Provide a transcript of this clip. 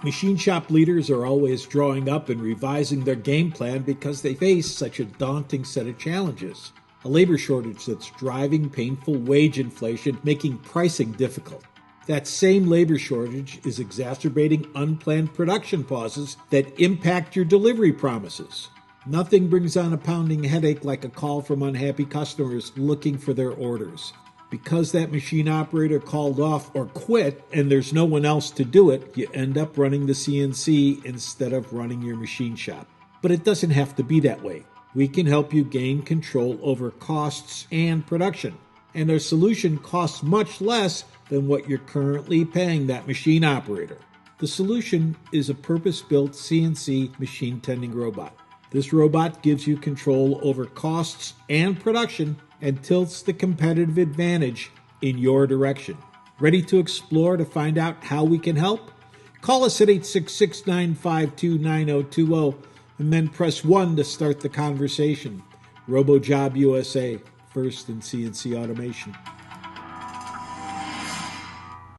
Machine shop leaders are always drawing up and revising their game plan because they face such a daunting set of challenges. A labor shortage that's driving painful wage inflation, making pricing difficult. That same labor shortage is exacerbating unplanned production pauses that impact your delivery promises. Nothing brings on a pounding headache like a call from unhappy customers looking for their orders. Because that machine operator called off or quit and there's no one else to do it, you end up running the CNC instead of running your machine shop. But it doesn't have to be that way. We can help you gain control over costs and production. And our solution costs much less than what you're currently paying that machine operator. The solution is a purpose-built CNC machine tending robot. This robot gives you control over costs and production and tilts the competitive advantage in your direction. Ready to explore to find out how we can help? Call us at 866-952-9020 and then press 1 to start the conversation. RoboJob-USA, first in CNC automation.